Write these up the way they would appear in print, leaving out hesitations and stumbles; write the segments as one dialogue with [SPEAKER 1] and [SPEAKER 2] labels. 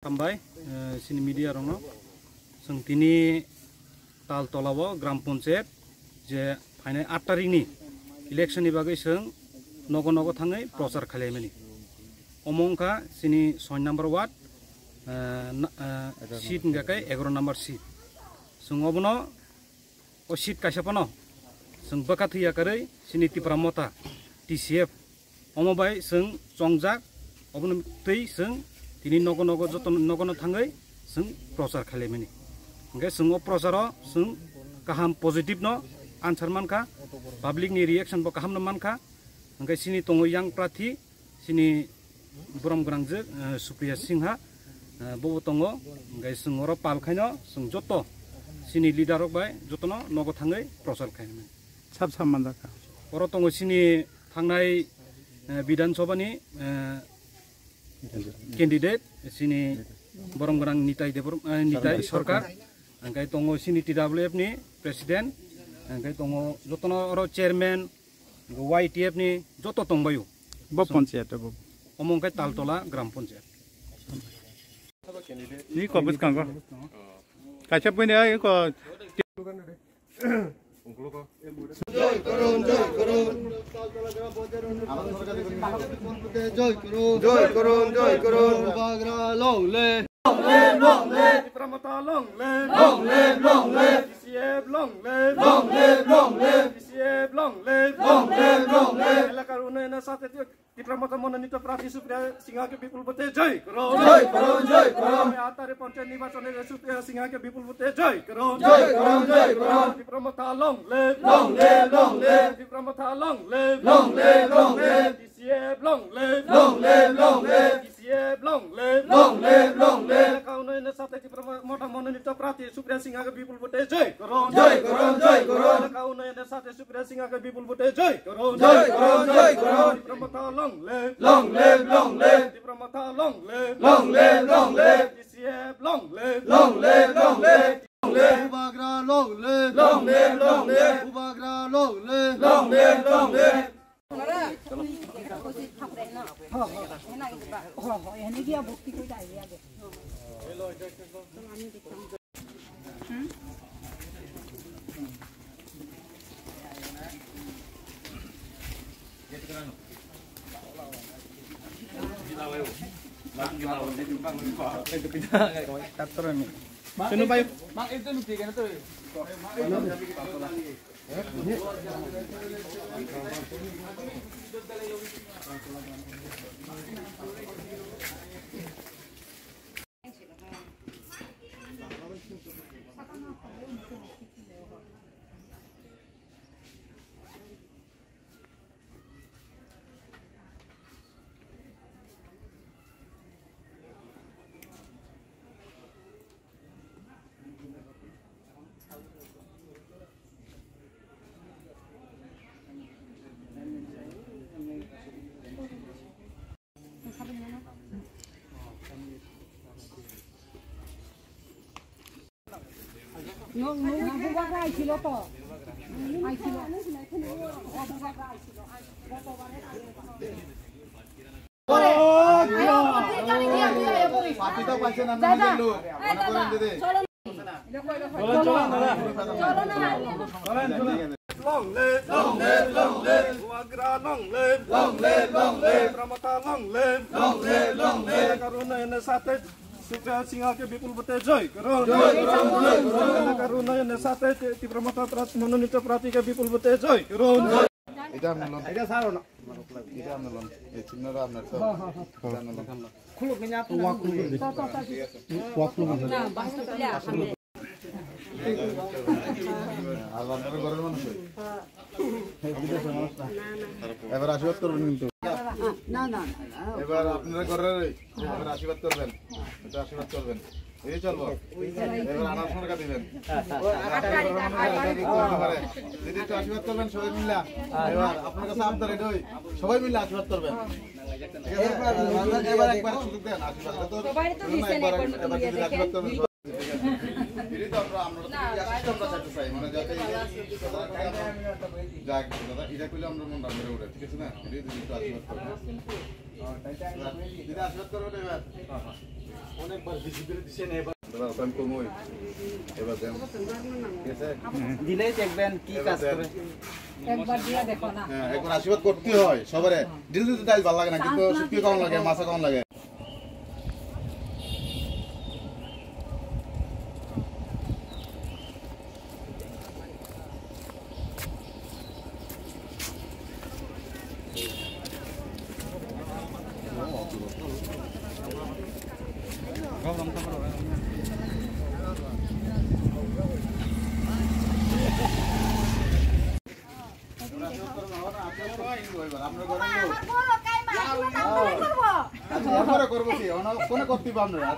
[SPEAKER 1] Sampai sini media rono, seng tini tal tolawo Gram Panchayat je final 8 tarik ni election ni bagai seng nogo thangai prosar khalemani. Omongka sini 6 number ward seat ngakai 11 number seat. Seng obono o seat kaisapano seng bakat hiya karai sini tipramota TCF omobai seng congjak obono tei seng tini nogo joton nogo thangai seng prosar khalemani. Engke seng o prosaro seng kaham positif no answer manka public ni reaction bo kaham no manka engke sini tongo yang prathi sini Buram Grangje Supriya Singha bo tongo engke seng oro pal khaino seng joto sini leader rok bai jotono nogo thangai prosar khaimani
[SPEAKER 2] sab mandaka
[SPEAKER 1] oro tongo sini thangnai Bidhan Sabha ni candidate sini Buram Grang Nitai Sarkar angkai tongo sini TWF ni presiden angkai tongo jotono oro chairman YTF ni joto tongbayu
[SPEAKER 2] bo panchayat bo
[SPEAKER 1] omong kai Taltola Gram Panchayat
[SPEAKER 2] ni ko bus kang ko kacha punya ai ko
[SPEAKER 3] জয় করুন জয় করুন জয় করুন জয় করুন Bagra long লে long live
[SPEAKER 1] Pramata long live DCF long live DCF long live Elakar unayana sate di Pramata Mononito Prati Supriya Singha ke Bipul Bhute jai karo atare Panchayat Nirbachone Supriya Singha ke Bipul Bhute jai karo di Pramata long live di Pramata long live DCF long live DCF long live Elakar unayana sate di Pramata Mononito Prati Supriya Singha ke Bipul Bhute jai karo Elakar unayana sate Supriya Singha ke Bipul Bhute jai karo di Pramata long live di Pramata long live DCF long live
[SPEAKER 3] Ubagra long live Ubagra long live
[SPEAKER 2] Sino ba yung
[SPEAKER 1] long live Ubagra long live Pramata long live Elakar unayana sate Supriya Singha ke Bipul Bhute jai karo Elakar unayana sate di Pramata Mononito Prati ke Bipul Bhute jai karo
[SPEAKER 3] এটা আমলন এটা ছাড়ো না এটা আমলন এই চিহ্নটা আপনার সব আমলন খুলুক না আপনি ওয়াক খুলুক না বাস্তবে আসলে আর আপনার ঘরের মানুষ এবার আশীর্বাদ করবেন কিন্তু না এবার আপনার ঘরের আশীর্বাদ করবেন এটা আশীর্বাদ করবেন এই চলবো এবার আনার টাকা দিবেন যদি একটু আশীর্বাদ করবেন সবাই মিলে এবার আপনার কাছে আবদার এটাই সবাই মিলে আশীর্বাদ করবেন এবার একবার সুযোগ দেন আশীর্বাদ তো একবার আশীর্বাদ করবেন এটা তো আমরা সিস্টেমটা চাইতে চাই মানে যাতে যাক দাদা এটা কইলে আমরা মন রাখবে ওটা ঠিক আছে না এটা যদি একটু আশীর্বাদ করবেন দিদি আশীর্বাদ করবেন এবার অনেকবার দিছি করে দিছেন এবার ওখান কমই এবার দেন ঠিক আছে
[SPEAKER 4] দিলেই দেখবেন কি কাজ করে
[SPEAKER 5] একবার দিয়ে দেখো না
[SPEAKER 3] হ্যাঁ একবার আশীর্বাদ করতে হয় সবারে দিল দিতে ডাল ভালো লাগে না কিন্তু শুটকি কম লাগে মাছ কম লাগে আপনার ঘরে এরপরে করবো কি কোনে করতে পারবেন না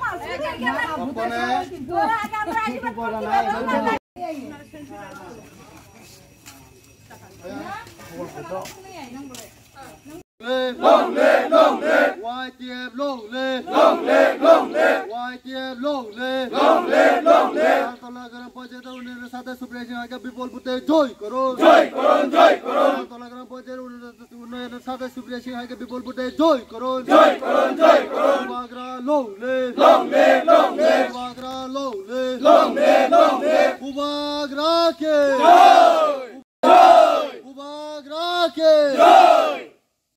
[SPEAKER 6] Long live, long live. YTF, long live. Long live, long live. YTF, long live. Long live, long live. তলা গ্রাম পঞ্চায়েত উন্নয়নের সাথে সুপ্রিয়া আগে বিপুল বুতে জয় করুন জয় করুন জয় করুন তলা গ্রাম পঞ্চায়েত উন্নয়নের সাথে সুপ্রিয়া আগে বিপুল বুতে জয় করুন জয় করুন জয় করুন Bagra long live. Long live, long live. Bagra long live. Long live, long live. Bagra কে